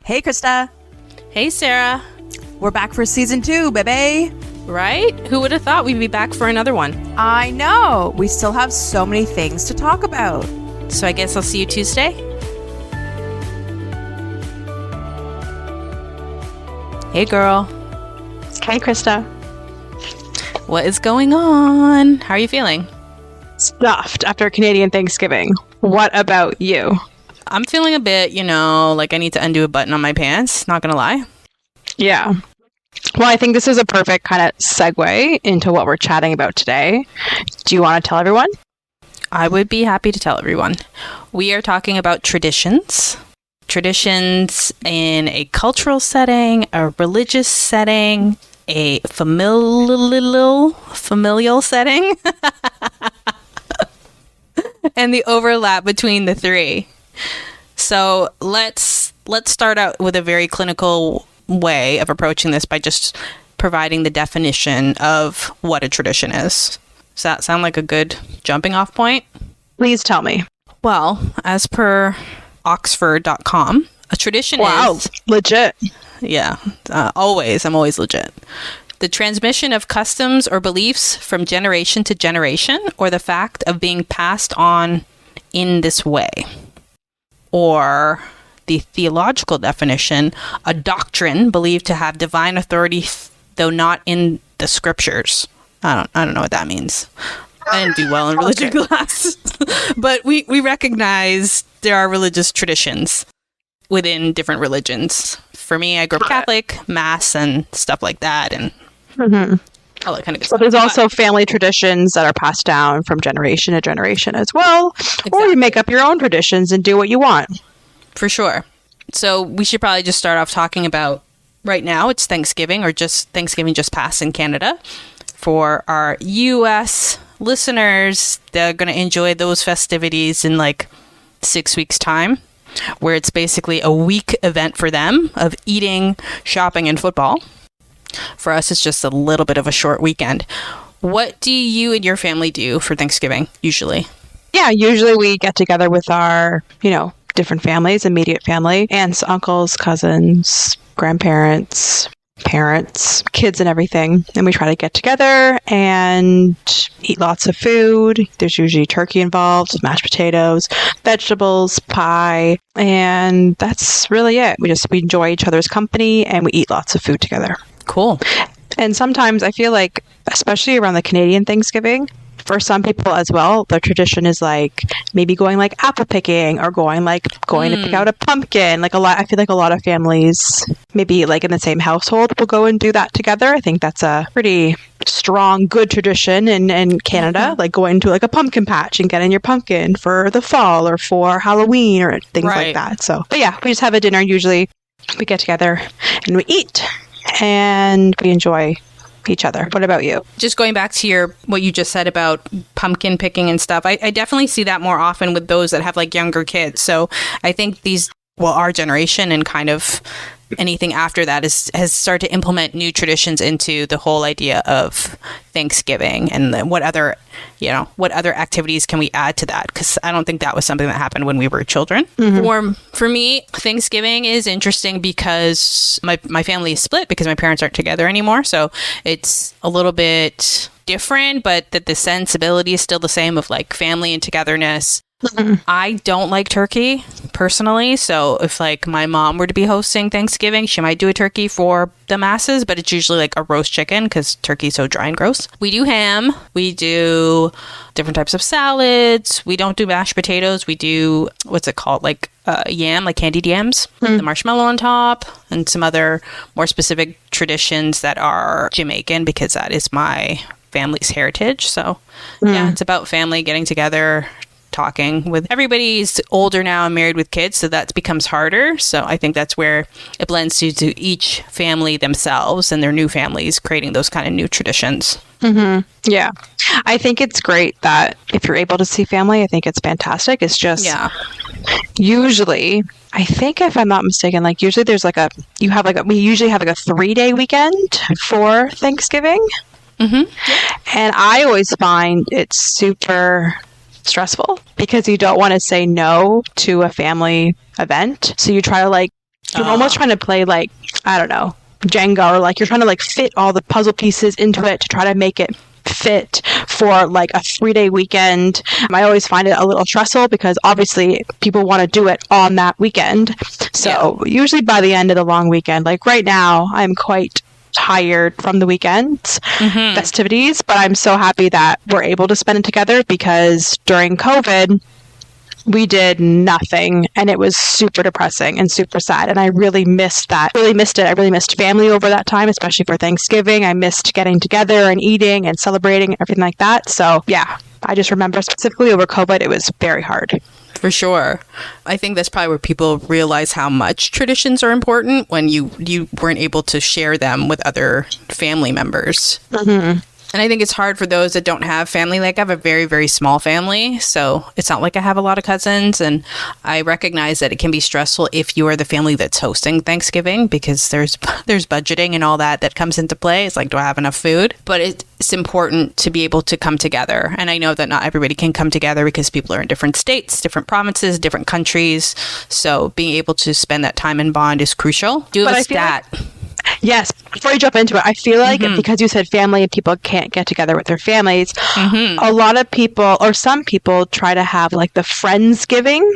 Hey, Krista. Hey, Sarah. We're back for season 2, baby. Right? Who would have thought we'd be back for another one? I know. We still have so many things to talk about. So I guess I'll see you Tuesday? Hey, girl. Hey, Krista. What is going on? How are you feeling? Stuffed after Canadian Thanksgiving. What about you? I'm feeling a bit, like I need to undo a button on my pants. Not gonna lie. Yeah. Well, I think this is a perfect kind of segue into what we're chatting about today. Do you want to tell everyone? I would be happy to tell everyone. We are talking about traditions. Traditions in a cultural setting, a religious setting, a familial setting, and the overlap between the three. So let's start out with a very clinical way of approaching this by just providing the definition of what a tradition is. Does that sound like a good jumping off point? Please tell me. Well, as per Oxford.com, a tradition is... legit. Yeah, I'm always legit. The transmission of customs or beliefs from generation to generation, or the fact of being passed on in this way. Or the theological definition, a doctrine believed to have divine authority, though not in the scriptures. I don't know what that means. I didn't do well in religion class. But we recognize there are religious traditions within different religions. For me, I grew up Catholic, Mass, and stuff like that, and all that kind of good stuff. But there's also family traditions that are passed down from generation to generation as well. Exactly. Or you make up your own traditions and do what you want. For sure. So we should probably just start off talking about, right now, it's Thanksgiving, or just Thanksgiving just passed in Canada. For our U.S. listeners, they're going to enjoy those festivities in like 6 weeks' time, where it's basically a week event for them of eating, shopping, and football. For us, it's just a little bit of a short weekend. What do you and your family do for Thanksgiving, usually? Yeah, usually we get together with our, different families, immediate family, aunts, uncles, cousins, grandparents, parents, kids, and everything. And we try to get together and eat lots of food. There's usually turkey involved, mashed potatoes, vegetables, pie, and that's really it. We enjoy each other's company and we eat lots of food together. Cool. And sometimes I feel like, especially around the Canadian Thanksgiving, for some people as well, the tradition is like maybe going like apple picking or going to pick out a pumpkin. I feel like a lot of families, maybe like in the same household, will go and do that together. I think that's a pretty strong, good tradition in Canada, like going to like a pumpkin patch and getting your pumpkin for the fall or for Halloween or things like that. So, but yeah, we just have a dinner. Usually we get together and we eat and we enjoy each other. What about you? Just going back to what you just said about pumpkin picking and stuff, I definitely see that more often with those that have like younger kids. So I think our generation and kind of anything after that has started to implement new traditions into the whole idea of Thanksgiving, and what other activities can we add to that? Because I don't think that was something that happened when we were children. For me, Thanksgiving is interesting because my family is split because my parents aren't together anymore. So it's a little bit different, but that the sensibility is still the same of like family and togetherness. I don't like turkey personally, so if like my mom were to be hosting Thanksgiving, she might do a turkey for the masses, but it's usually like a roast chicken because turkey's so dry and gross. We do ham, we do different types of salads, we don't do mashed potatoes, we do what's it called, like yam, like candied yams, the marshmallow on top, and some other more specific traditions that are Jamaican because that is my family's heritage. So yeah, it's about family getting together, talking with everybody's older now and married with kids, so that becomes harder. So I think that's where it blends to each family themselves and their new families creating those kind of new traditions. Yeah, I think it's great that if you're able to see family, I think it's fantastic. It's just usually, I think if I'm not mistaken, like usually there's we usually have like a 3-day weekend for Thanksgiving. And I always find it's super stressful because you don't want to say no to a family event. So you try to like You're almost trying to play like, I don't know, Jenga, or like you're trying to like fit all the puzzle pieces into it to try to make it fit for like a 3-day weekend. I always find it a little stressful because obviously people want to do it on that weekend. So usually by the end of the long weekend, like right now, I'm quite tired from the weekend's festivities, but I'm so happy that we're able to spend it together because during COVID, we did nothing and it was super depressing and super sad. And I really missed that. Really missed it. I really missed family over that time, especially for Thanksgiving. I missed getting together and eating and celebrating and everything like that. So yeah, I just remember specifically over COVID, it was very hard. For sure. I think that's probably where people realize how much traditions are important when you weren't able to share them with other family members. And I think it's hard for those that don't have family. Like I have a very, very small family, so it's not like I have a lot of cousins. And I recognize that it can be stressful if you are the family that's hosting Thanksgiving because there's budgeting and all that comes into play. It's like, do I have enough food? But it's important to be able to come together. And I know that not everybody can come together because people are in different states, different provinces, different countries. So being able to spend that time and bond is crucial. Do you have a stat? Yes. Before you jump into it, I feel like because you said family and people can't get together with their families, a lot of people or some people try to have like the Friendsgiving.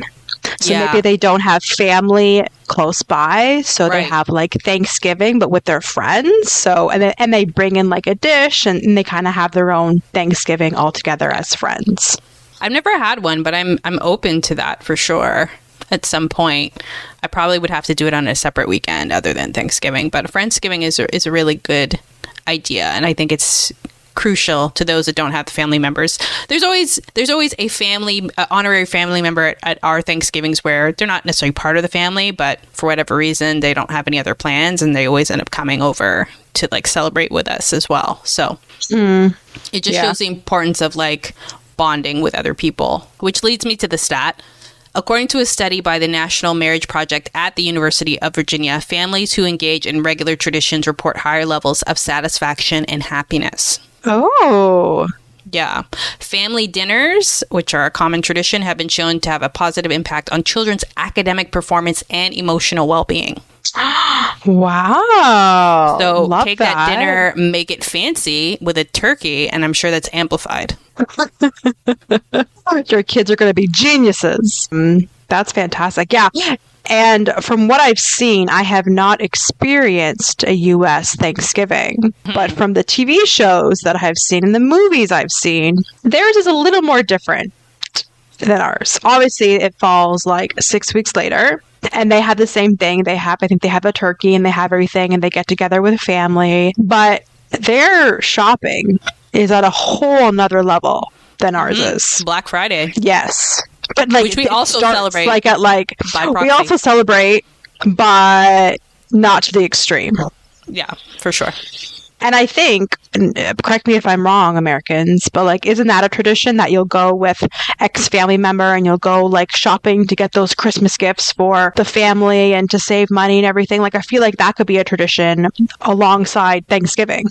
So maybe they don't have family close by. So they have like Thanksgiving, but with their friends. So, and they bring in like a dish and they kind of have their own Thanksgiving all together as friends. I've never had one, but I'm open to that for sure. At some point, I probably would have to do it on a separate weekend other than Thanksgiving. But Friendsgiving is a really good idea, and I think it's crucial to those that don't have the family members. There's always a honorary family member at our Thanksgivings where they're not necessarily part of the family, but for whatever reason they don't have any other plans, and they always end up coming over to like celebrate with us as well. So it just shows the importance of like bonding with other people, which leads me to the stat. According to a study by the National Marriage Project at the University of Virginia, families who engage in regular traditions report higher levels of satisfaction and happiness. Oh. Yeah. Family dinners, which are a common tradition, have been shown to have a positive impact on children's academic performance and emotional well-being. Wow. So take that dinner, make it fancy with a turkey, and I'm sure that's amplified. Your kids are going to be geniuses. That's fantastic. Yeah. And from what I've seen, I have not experienced a U.S. Thanksgiving. But from the TV shows that I've seen and the movies I've seen, theirs is a little more different than ours. Obviously, it falls like 6 weeks later. And they have the same thing. I think they have a turkey and they have everything and they get together with family. But their shopping is at a whole nother level than ours is. Black Friday. Yes. But like, which we also celebrate. Like at like, we also celebrate, but not to the extreme. Yeah, for sure. And I think, correct me if I'm wrong, Americans, but like, isn't that a tradition that you'll go with ex-family member and you'll go like shopping to get those Christmas gifts for the family and to save money and everything? Like, I feel like that could be a tradition alongside Thanksgiving.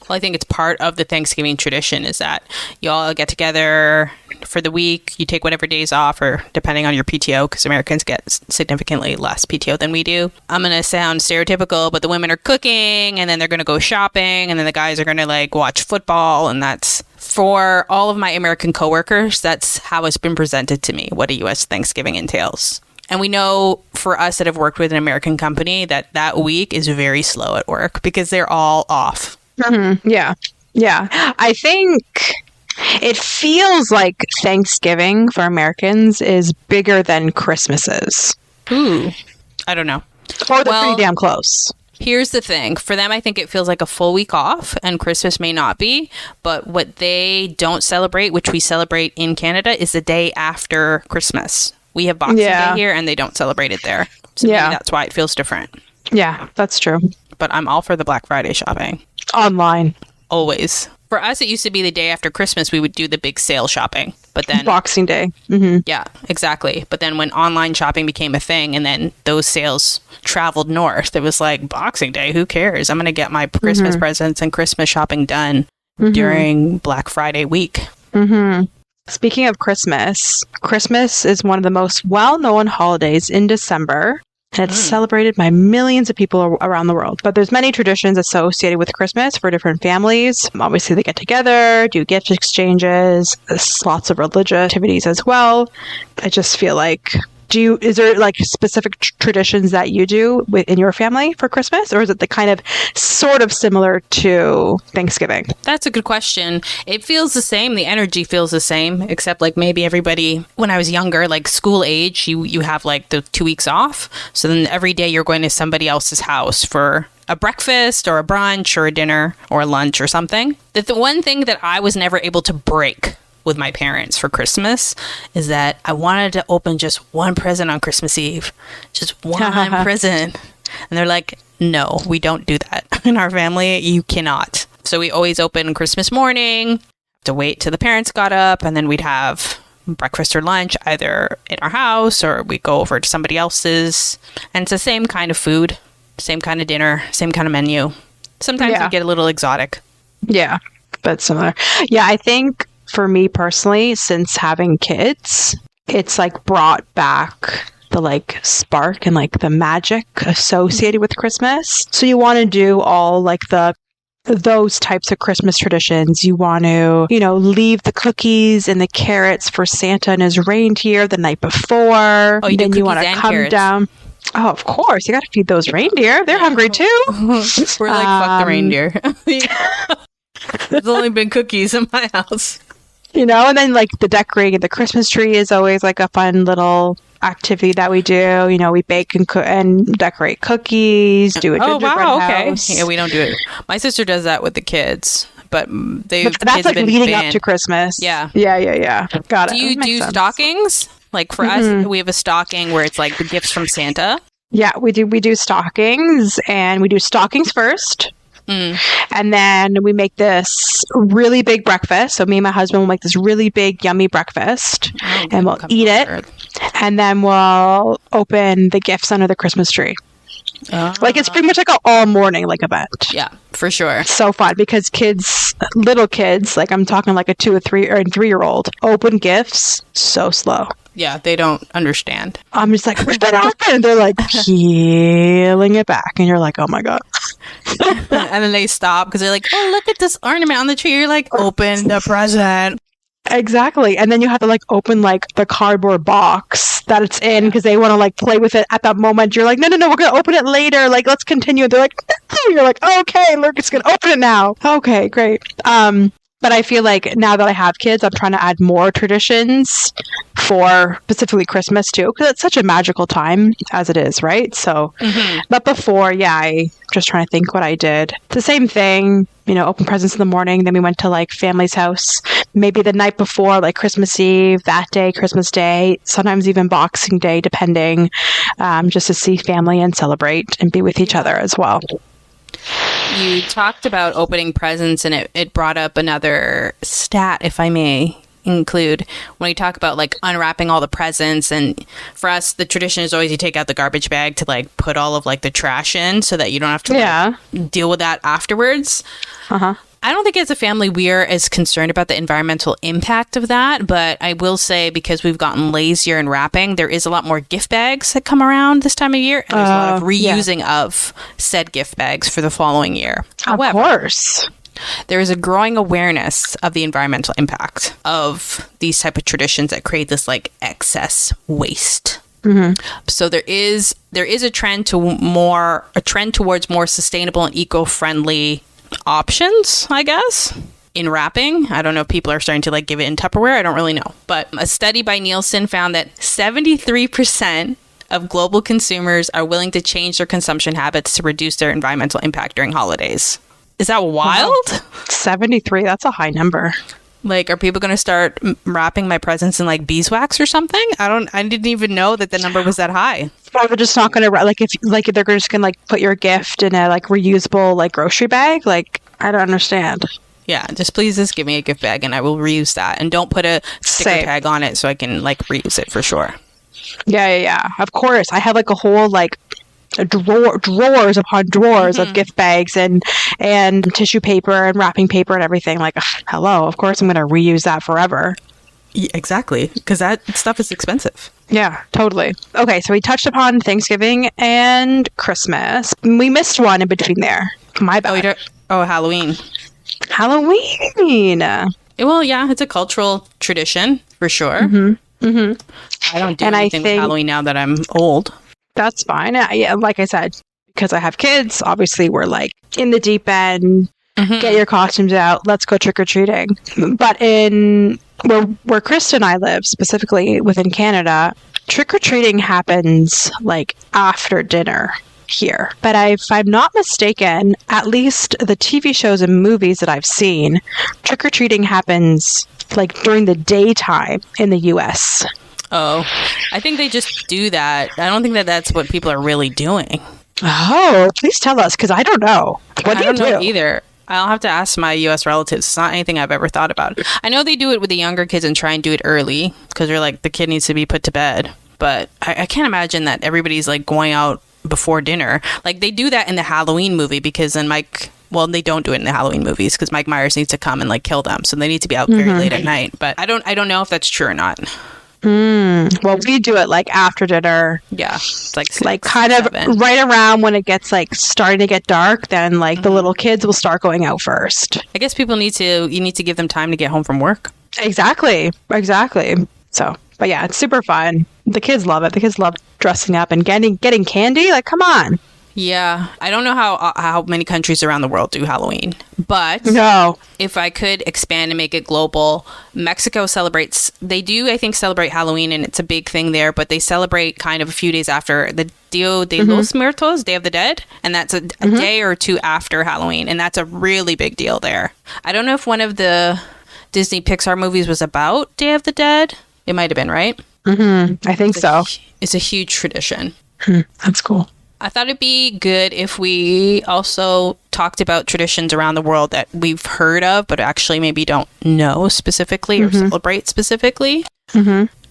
Well, I think it's part of the Thanksgiving tradition is that you all get together for the week. You take whatever days off, or depending on your PTO, because Americans get significantly less PTO than we do. I'm going to sound stereotypical, but the women are cooking, and then they're going to go shopping, and then the guys are going to like watch football. And that's, for all of my American coworkers, that's how it's been presented to me, what a U.S. Thanksgiving entails. And we know for us that have worked with an American company that week is very slow at work because they're all off. Mm-hmm. Yeah. Yeah. I think it feels like Thanksgiving for Americans is bigger than Christmas is. Ooh. I don't know. Or they're pretty damn close. Here's the thing. For them, I think it feels like a full week off, and Christmas may not be. But what they don't celebrate, which we celebrate in Canada, is the day after Christmas. We have Boxing Day here, and they don't celebrate it there. So maybe that's why it feels different. Yeah, that's true. But I'm all for the Black Friday shopping. Online. Always. For us, it used to be the day after Christmas, we would do the big sale shopping. But then Boxing Day. Mm-hmm. Yeah, exactly. But then when online shopping became a thing and then those sales traveled north, it was like, Boxing Day, who cares? I'm going to get my Christmas presents and Christmas shopping done during Black Friday week. Mm-hmm. Speaking of Christmas, Christmas is one of the most well-known holidays in December. And it's celebrated by millions of people around the world. But there's many traditions associated with Christmas for different families. Obviously, they get together, do gift exchanges. There's lots of religious activities as well. I just feel like, is there like specific traditions that you do in your family for Christmas? Or is it the kind of sort of similar to Thanksgiving? That's a good question. It feels the same. The energy feels the same, except like maybe everybody, when I was younger, like school age, you have like the 2 weeks off. So then every day you're going to somebody else's house for a breakfast or a brunch or a dinner or a lunch or something. The one thing that I was never able to break with my parents for Christmas is that I wanted to open just one present on Christmas Eve. Just one present. And they're like, no, we don't do that. In our family, you cannot. So we always open Christmas morning, to wait till the parents got up, and then we'd have breakfast or lunch either in our house or we go over to somebody else's. And it's the same kind of food, same kind of dinner, same kind of menu. Sometimes we get a little exotic. Yeah, but similar. Yeah, I think for me personally, since having kids, it's like brought back the like spark and like the magic associated with Christmas. So you want to do all like those types of Christmas traditions. You want to, leave the cookies and the carrots for Santa and his reindeer the night before. Oh, then you want to come carrots down. Oh, of course. You got to feed those reindeer. They're hungry too. We're like, fuck the reindeer. There's only been cookies in my house. And then like the decorating of the Christmas tree is always like a fun little activity that we do. We bake and decorate cookies, do a gingerbread house. Yeah, we don't do it. My sister does that with the kids, but that's like leading up to Christmas. Yeah. Got it. Do you do stockings? Like for us, we have a stocking where it's like the gifts from Santa. Yeah, we do stockings, and we do stockings first. And then we make this really big breakfast. So me and my husband will make this really big, yummy breakfast, and we'll eat it. And then we'll open the gifts under the Christmas tree. Like it's pretty much like an all morning like event. Yeah, for sure. So fun because little kids, like I'm talking like a 2 or 3 or 3-year-old, open gifts so slow. Yeah, they don't understand. I'm just like, rip it open. And they're like peeling it back. And you're like, oh my God. And then they stop because they're like, oh, look at this ornament on the tree. You're like, open the present. Exactly. And then you have to like open like the cardboard box that it's in because they want to like play with it at that moment. You're like, no, we're going to open it later. Like, let's continue. They're like, no. You're like, okay, look, it's going to open it now. Okay, great. But I feel like now that I have kids, I'm trying to add more traditions for specifically Christmas too, because it's such a magical time as it is, right? So, but before, I'm just trying to think what I did. It's the same thing, open presents in the morning. Then we went to like family's house, maybe the night before, like Christmas Eve, that day, Christmas Day, sometimes even Boxing Day, depending, just to see family and celebrate and be with each other as well. You talked about opening presents, and it brought up another stat, if I may include, when you talk about like unwrapping all the presents. And for us, the tradition is always you take out the garbage bag to like put all of like the trash in so that you don't have to like, deal with that afterwards. I don't think as a family we're as concerned about the environmental impact of that, but I will say because we've gotten lazier in wrapping, there is a lot more gift bags that come around this time of year, and there's a lot of reusing of said gift bags for the following year. However, of course, there is a growing awareness of the environmental impact of these type of traditions that create this like excess waste. So there is a trend towards more sustainable and eco-friendly options, I guess, in wrapping. I don't know if people are starting to like give it in Tupperware. I don't really know. But a study by Nielsen found that 73% of global consumers are willing to change their consumption habits to reduce their environmental impact during holidays. Is that wild? Wow. 73, that's a high number. Like, are people going to start wrapping my presents in like beeswax or something? I didn't even know that the number was that high. Or they're just not going to if they're just going to like put your gift in a like reusable like grocery bag. Like, I don't understand. Yeah, just give me a gift bag and I will reuse that, and don't put a sticker tag on it so I can like reuse it for sure. Yeah. Of course, I have like a whole like drawers upon drawers of gift bags and tissue paper and wrapping paper and everything. Like, hello, of course I'm going to reuse that forever. Exactly, because that stuff is expensive. Yeah, totally. Okay, so we touched upon Thanksgiving and Christmas. We missed one in between there. My bad. Halloween. Halloween. Well, yeah, it's a cultural tradition for sure. I don't do anything with Halloween now that I'm old. That's fine. Yeah, like I said, because I have kids, obviously we're like in the deep end. Get your costumes out. Let's go trick or treating. But in where Krista and I live, specifically within Canada, trick or treating happens like after dinner here. But if I'm not mistaken, at least the TV shows and movies that I've seen, trick or treating happens like during the daytime in the US. Oh, I think they just do that. I don't think that that's what people are really doing. Oh, please tell us, because I don't know. What do you do? I don't know either. I'll have to ask my U.S. relatives. It's not anything I've ever thought about. I know they do it with the younger kids and try and do it early because they're like, the kid needs to be put to bed. But I can't imagine that everybody's like going out before dinner. Like they do that in the Halloween movie because then they don't do it in the Halloween movies because Mike Myers needs to come and like kill them. So they need to be out very late at night. But I don't know if that's true or not. Well, we do it like after dinner. Yeah, it's like 6, like kind 7. Of right around when it gets like starting to get dark. Then like the little kids will start going out first. I guess you need to give them time to get home from work. Exactly. So, but yeah, it's super fun. The kids love it. The kids love dressing up and getting candy. Like, come on. Yeah, I don't know how many countries around the world do Halloween, but if I could expand and make it global, Mexico celebrates, they do, I think, celebrate Halloween, and it's a big thing there, but they celebrate kind of a few days after the Dia de los Muertos, Day of the Dead, and that's a day or two after Halloween, and that's a really big deal there. I don't know if one of the Disney Pixar movies was about Day of the Dead. It might have been, right? I think so. It's a huge tradition. That's cool. I thought it'd be good if we also talked about traditions around the world that we've heard of, but actually maybe don't know specifically or celebrate specifically.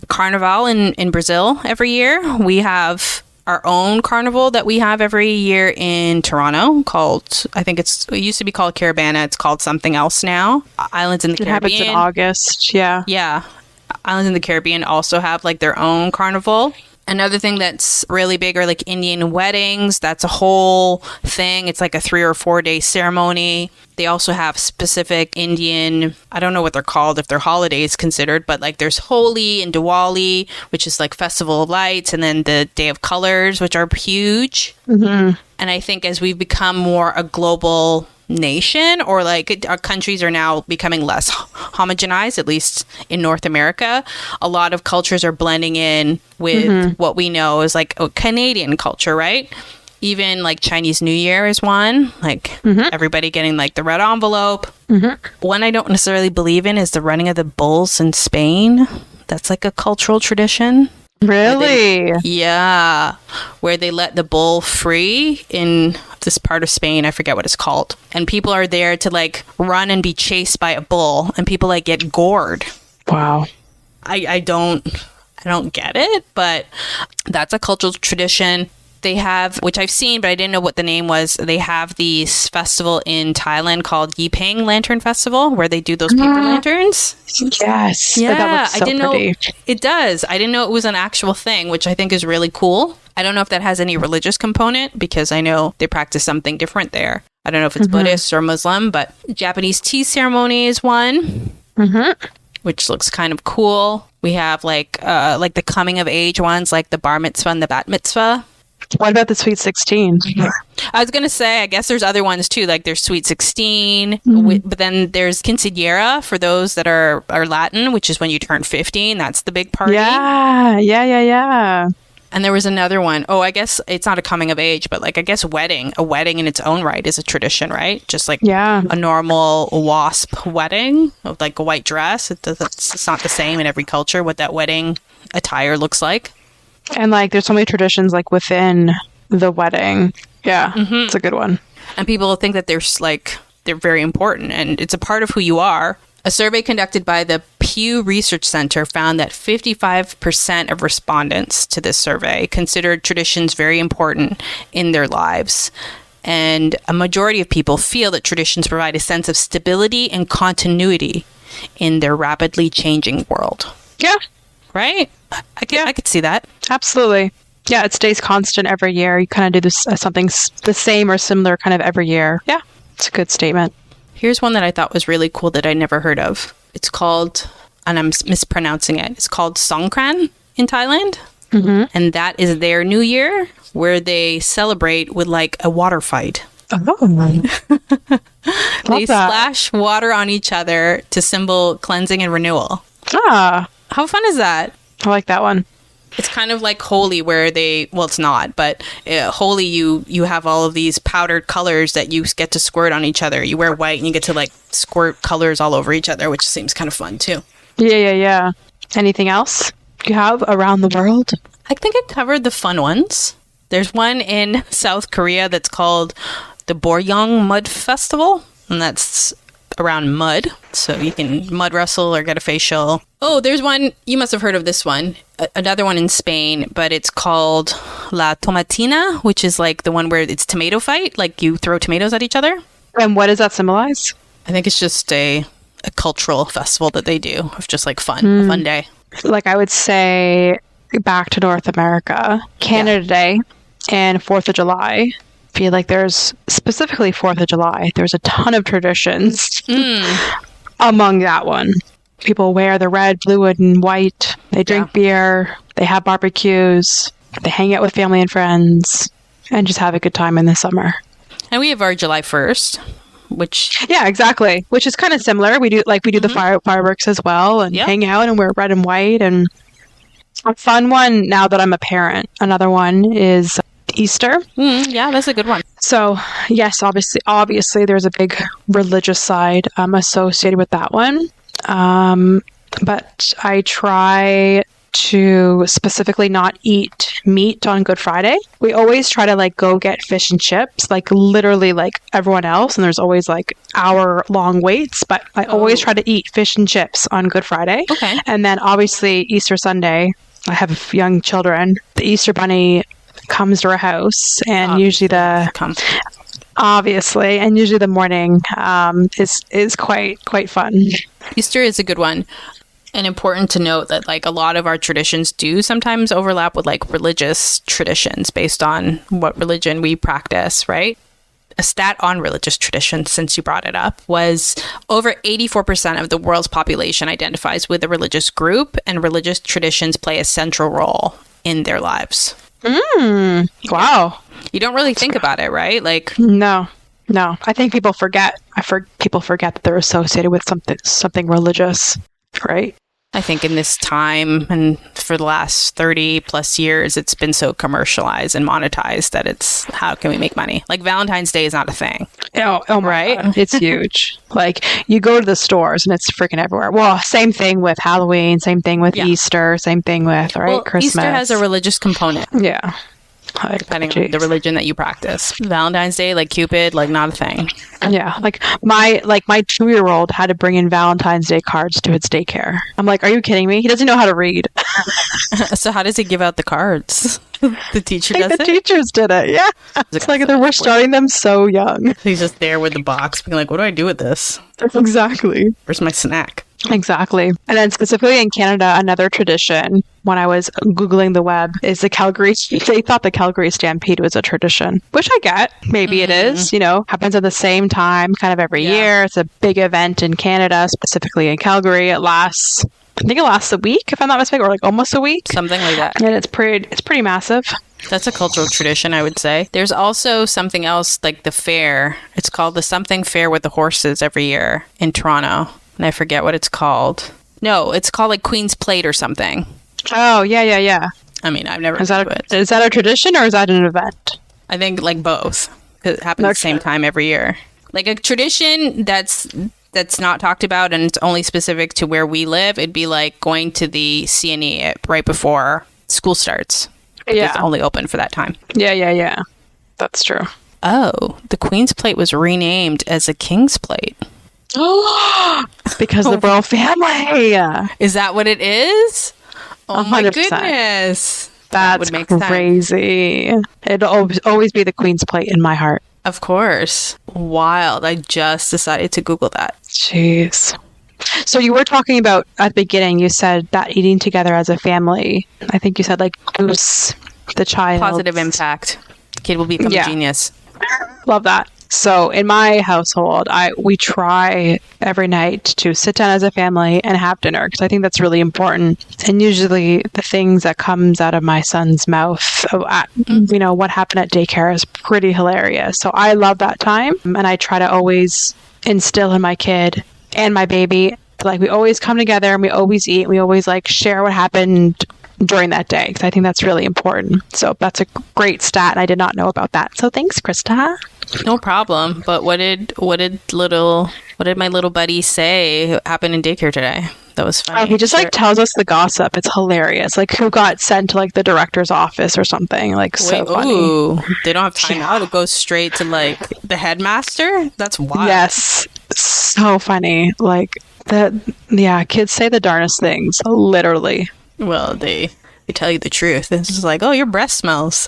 Carnival in Brazil every year. We have our own carnival that we have every year in Toronto called, it used to be called Caravana. It's called something else now. Islands in the Caribbean. It happens in August, yeah. Yeah. Islands in the Caribbean also have like their own carnival. Another thing that's really big are like Indian weddings. That's a whole thing. It's like a 3 or 4 day ceremony. They also have specific Indian, I don't know what they're called, if they're holidays considered, but like there's Holi and Diwali, which is like Festival of Lights, and then the Day of Colors, which are huge. And I think as we've become more a global nation, or like our countries are now becoming less homogenized, at least in North America, a lot of cultures are blending in with what we know is like Canadian culture, right? Even like Chinese New Year is one, like everybody getting like the red envelope. One I don't necessarily believe in is the running of the bulls in Spain. That's like a cultural tradition. Really? Where they let the bull free in this part of Spain. I forget what it's called. And people are there to like run and be chased by a bull, and people like get gored. Wow. I don't get it, but that's a cultural tradition. They have, which I've seen, but I didn't know what the name was. They have this festival in Thailand called Yiping Lantern Festival, where they do those paper lanterns. Yes. Yeah, that looks so I didn't pretty. know it does. I didn't know it was an actual thing, which I think is really cool. I don't know if that has any religious component because I know they practice something different there. I don't know if it's Buddhist or Muslim, but Japanese tea ceremony is one, which looks kind of cool. We have like the coming of age ones, like the bar mitzvah and the bat mitzvah. What about the Sweet 16? I was going to say, I guess there's other ones too, like there's Sweet 16, but then there's Quinceañera for those that are Latin, which is when you turn 15. That's the big party. Yeah. And there was another one. Oh, I guess it's not a coming of age, but like, I guess a wedding in its own right is a tradition, right? Just like a normal WASP wedding of like a white dress. It's not the same in every culture what that wedding attire looks like. And like, there's so many traditions like within the wedding. Yeah, it's a good one. And people think that they're very important, and it's a part of who you are. A survey conducted by the Pew Research Center found that 55% of respondents to this survey considered traditions very important in their lives. And a majority of people feel that traditions provide a sense of stability and continuity in their rapidly changing world. Yeah, right? I could see that. absolutely. Yeah, it stays constant every year. You kind of do this something the same or similar kind of every year. Yeah, it's a good statement. Here's one that I thought was really cool that I never heard of. It's called, and I'm mispronouncing it, it's called Songkran in Thailand. Mm-hmm. And that is their new year where they celebrate with like a water fight. Oh, They splash water on each other to symbol cleansing and renewal. Ah, How fun is that? I like that one. It's kind of like Holi where it's not, but Holi, you have all of these powdered colors that you get to squirt on each other. You wear white and you get to like squirt colors all over each other, which seems kind of fun too. Yeah. Anything else you have around the world? I think I covered the fun ones. There's one in South Korea that's called the Boryong Mud Festival, and that's around mud. So you can mud wrestle or get a facial. Oh, there's one. You must have heard of this one. Another one in Spain, but it's called La Tomatina, which is like the one where it's tomato fight. Like you throw tomatoes at each other. And what does that symbolize? I think it's just a cultural festival that they do of just like fun, a fun day. Like I would say back to North America, Canada Day and 4th of July. I feel like there's specifically 4th of July. There's a ton of traditions among that one. People wear the red, blue, and white. They drink beer. They have barbecues. They hang out with family and friends and just have a good time in the summer. And we have our July 1st, which... Yeah, exactly. Which is kind of similar. We do the fireworks as well and hang out and wear red and white. And a fun one now that I'm a parent. Another one is Easter. Yeah, that's a good one. So, yes, obviously there's a big religious side associated with that one. But I try to specifically not eat meat on Good Friday. We always try to like go get fish and chips, like literally like everyone else. And there's always like hour-long waits, but I always try to eat fish and chips on Good Friday. Okay. And then obviously Easter Sunday, I have young children. The Easter Bunny comes to our house and usually the morning is quite fun. Easter is a good one. And important to note that like a lot of our traditions do sometimes overlap with like religious traditions based on what religion we practice, right? A stat on religious traditions, since you brought it up, was over 84% of the world's population identifies with a religious group, and religious traditions play a central role in their lives. Wow. You don't really think about it, right? Like No. I think people forget. People forget that they're associated with something religious, right? I think in this time and for the last 30 plus years, it's been so commercialized and monetized that it's how can we make money? Like Valentine's Day is not a thing. Oh my right? God. It's huge. Like you go to the stores and it's freaking everywhere. Well, same thing with Halloween, same thing with Easter, same thing with Christmas. Easter has a religious component. Yeah. Depending on the religion that you practice. Valentine's Day, like Cupid, like not a thing. Yeah, like my 2-year-old had to bring in Valentine's Day cards to his daycare. I'm like, are you kidding me? He doesn't know how to read. So how does he give out the cards? The teacher does it? The teachers did it, yeah. It's like we're starting them so young. He's just there with the box being like, what do I do with this? Exactly. Where's my snack? Exactly. And then specifically in Canada, another tradition, when I was Googling the web, is they thought the Calgary Stampede was a tradition, which I get. Maybe it is, happens at the same time kind of every year. It's a big event in Canada, specifically in Calgary. I think it lasts a week, if I'm not mistaken, or like almost a week. Something like that. And it's pretty massive. That's a cultural tradition, I would say. There's also something else like the fair. It's called the something fair with the horses every year in Toronto. And I forget what it's called. No, it's called like Queen's Plate or something. Oh, yeah. I mean, I've never Is that a tradition or is that an event? I think like both. It happens at the same time every year. Like a tradition that's not talked about and it's only specific to where we live, it'd be like going to the CNE right before school starts. Yeah. It's only open for that time. Yeah. That's true. Oh, the Queen's Plate was renamed as a King's Plate. Because the royal family. Is that what it is? Oh 100%. My goodness. That would make crazy. Sense. It'll always be the Queen's Plate in my heart. Of course. Wild. I just decided to Google that. Jeez. So you were talking about at the beginning, you said that eating together as a family, I think you said like boosts the child. Positive impact. Kid will become a genius. Love that. So in my household, we try every night to sit down as a family and have dinner because I think that's really important. And usually the things that comes out of my son's mouth, what happened at daycare is pretty hilarious. So I love that time. And I try to always instill in my kid and my baby, like we always come together and we always eat. We always like share what happened during that day because I think that's really important. So that's a great stat and I did not know about that. So thanks, Krista. No problem. But what did my little buddy say happened in daycare today? That was funny. Oh, he just like tells us the gossip. It's hilarious. Like who got sent to like the director's office or something. Like so funny. Ooh, they don't have time out. It goes straight to like the headmaster. That's wild. Yes, so funny. Like kids say the darnest things. Literally. Well, they tell you the truth. It's just like, oh, your breath smells.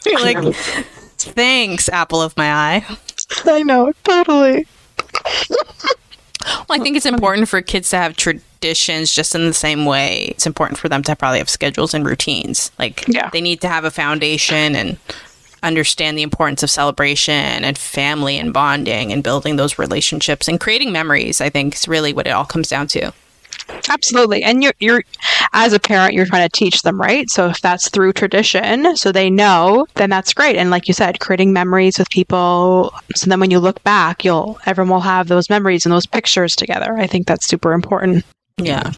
You're like, thanks, apple of my eye. I know, totally. Well, I think it's important for kids to have traditions just in the same way. It's important for them to probably have schedules and routines. Like, they need to have a foundation and understand the importance of celebration and family and bonding and building those relationships and creating memories, I think, is really what it all comes down to. Absolutely. And you're as a parent, you're trying to teach them, right? So if that's through tradition, so they know, then that's great. And like you said, creating memories with people. So then when you look back, everyone will have those memories and those pictures together. I think that's super important. Yeah.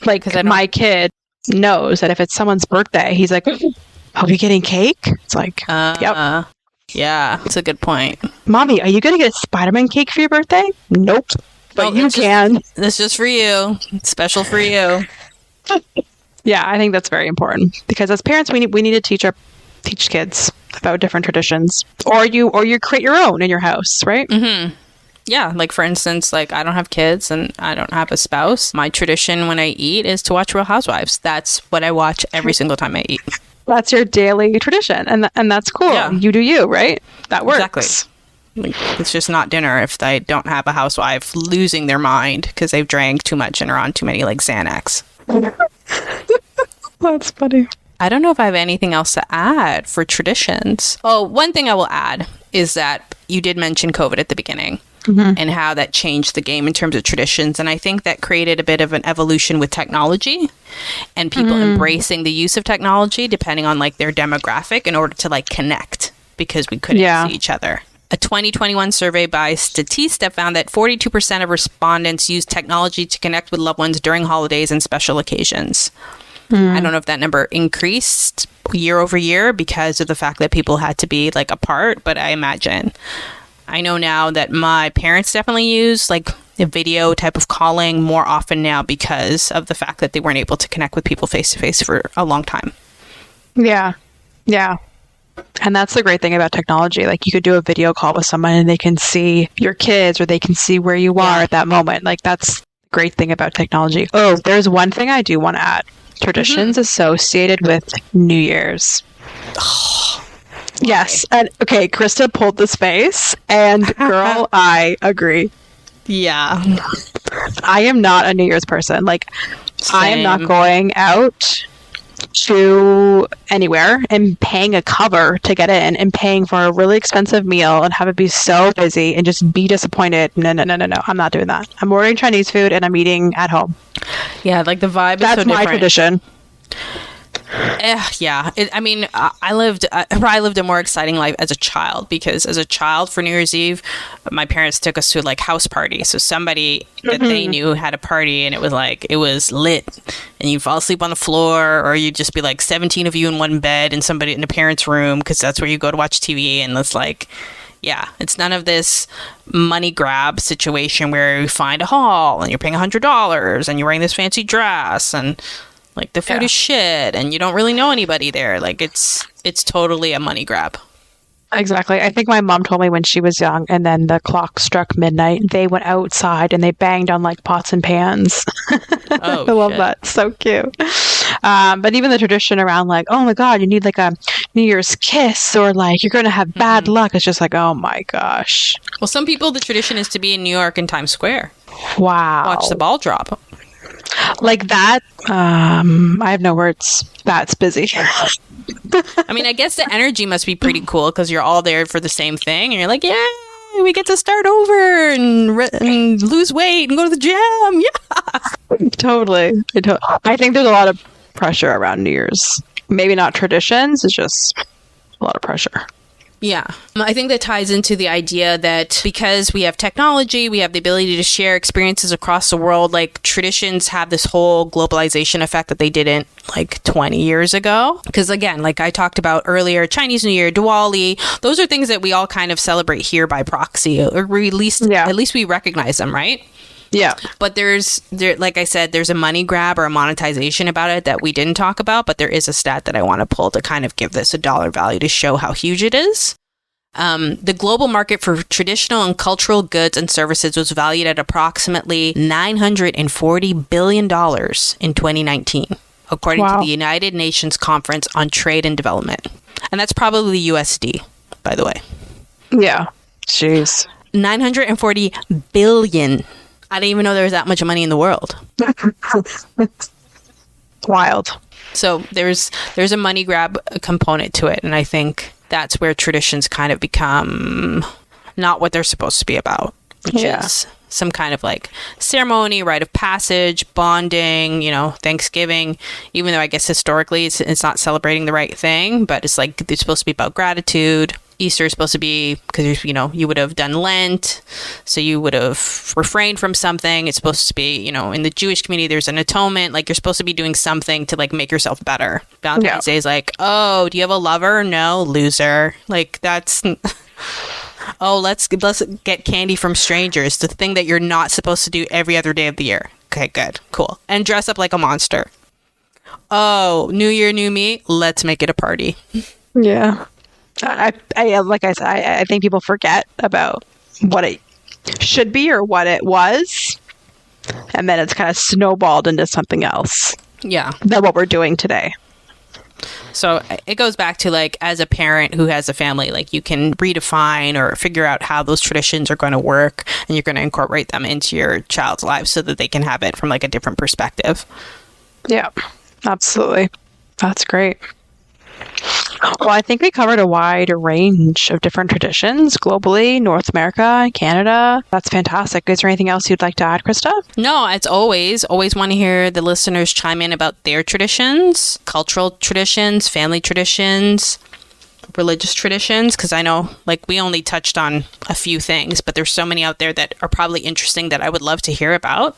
Like my kid knows that if it's someone's birthday, he's like, are we getting cake? It's like, yep. Yeah, that's a good point. Mommy, are you going to get a Spider-Man cake for your birthday? Nope. But you can. This is just for you. It's special for you. Yeah, I think that's very important because as parents, we need to teach kids about different traditions, or you create your own in your house, right? Mm-hmm. Yeah, like for instance, like I don't have kids and I don't have a spouse. My tradition when I eat is to watch Real Housewives. That's what I watch every single time I eat. That's your daily tradition, and that's cool. Yeah. You do you, right? That works. Exactly. It's just not dinner if they don't have a housewife losing their mind because they've drank too much and are on too many like Xanax. That's funny. I don't know if I have anything else to add for traditions. Oh, one thing I will add is that you did mention COVID at the beginning and how that changed the game in terms of traditions. And I think that created a bit of an evolution with technology and people embracing the use of technology depending on like their demographic in order to like connect because we couldn't see each other. A 2021 survey by Statista found that 42% of respondents used technology to connect with loved ones during holidays and special occasions. I don't know if that number increased year over year because of the fact that people had to be like apart, but I know now that my parents definitely use like a video type of calling more often now because of the fact that they weren't able to connect with people face to face for a long time. Yeah. Yeah. And that's the great thing about technology. Like you could do a video call with someone and they can see your kids or they can see where you are at that moment. Like that's the great thing about technology. Oh, there's one thing I do want to add. Traditions associated with New Year's. Yes. And okay, Krista pulled this face and girl, I agree. Yeah. I am not a New Year's person. Like Same. I am not going out to anywhere and paying a cover to get in and paying for a really expensive meal and have it be so busy and just be disappointed. No. I'm not doing that. I'm ordering Chinese food and I'm eating at home. Yeah, like the vibe That's is so my different. tradition. Yeah. I lived a more exciting life as a child because as a child for New Year's Eve, my parents took us to like house party. So somebody that they knew had a party and it was lit and you fall asleep on the floor or you'd just be like 17 of you in one bed and somebody in the parents' room because that's where you go to watch TV and it's like, yeah, it's none of this money grab situation where you find a hall and you're paying $100 and you're wearing this fancy dress and like the food is shit and you don't really know anybody there. Like it's totally a money grab. Exactly. I think my mom told me when she was young and then the clock struck midnight, they went outside and they banged on like pots and pans. Oh, I love that. So cute. But even the tradition around like, oh my God, you need like a New Year's kiss, or like you're going to have bad luck. It's just like, oh my gosh. Well, some people, the tradition is to be in New York in Times Square. Wow. Watch the ball drop. Like that. I have no words. That's busy. I mean, I guess the energy must be pretty cool because you're all there for the same thing. And you're like, yeah, we get to start over and lose weight and go to the gym. Yeah. Totally. I think there's a lot of pressure around New Year's. Maybe not traditions. It's just a lot of pressure. Yeah. I think that ties into the idea that because we have technology, we have the ability to share experiences across the world, like traditions have this whole globalization effect that they didn't like 20 years ago. Because again, like I talked about earlier, Chinese New Year, Diwali, those are things that we all kind of celebrate here by proxy, or at least we recognize them, right? Yeah. But like I said, there's a money grab or a monetization about it that we didn't talk about, but there is a stat that I want to pull to kind of give this a dollar value to show how huge it is. The global market for traditional and cultural goods and services was valued at approximately $940 billion in 2019, according to the United Nations Conference on Trade and Development. And that's probably USD, by the way. Yeah. Jeez. 940 billion. I didn't even know there was that much money in the world. Wild. So there's a money grab component to it, and I think that's where traditions kind of become not what they're supposed to be about, which is some kind of like ceremony, rite of passage, bonding, Thanksgiving, even though I guess historically it's not celebrating the right thing, but it's like it's supposed to be about gratitude. Easter is supposed to be because you would have done Lent, so you would have refrained from something. It's supposed to be, in the Jewish community, there's an atonement. Like you're supposed to be doing something to like make yourself better. Valentine's Day is like, oh, do you have a lover? No, loser. Like that's oh, let's get candy from strangers. The thing that you're not supposed to do every other day of the year. Okay, good, cool, and dress up like a monster. Oh, New Year, new me. Let's make it a party. Yeah. I like I said, I think people forget about what it should be or what it was, and then it's kind of snowballed into something else. Yeah, than what we're doing today. So it goes back to like, as a parent who has a family, like you can redefine or figure out how those traditions are going to work, and you're going to incorporate them into your child's life so that they can have it from like a different perspective. Yeah, absolutely. That's great. Well, I think we covered a wide range of different traditions globally, North America, Canada. That's fantastic. Is there anything else you'd like to add, Krista? No, it's always want to hear the listeners chime in about their traditions, cultural traditions, family traditions, religious traditions, because I know like we only touched on a few things, but there's so many out there that are probably interesting that I would love to hear about.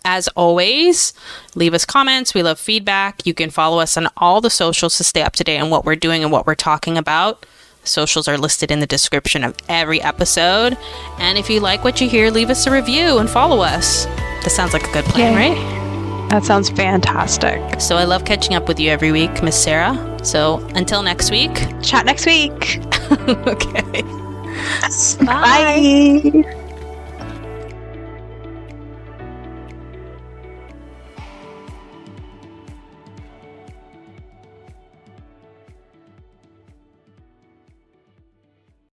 As always, leave us comments. We love feedback. You can follow us on all the socials to stay up to date on what we're doing and what we're talking about. Socials are listed in the description of every episode. And if you like what you hear, leave us a review and follow us. That sounds like a good plan, right? That sounds fantastic. So I love catching up with you every week, Miss Sarah. So until next week. Chat next week. Okay. Bye. Bye.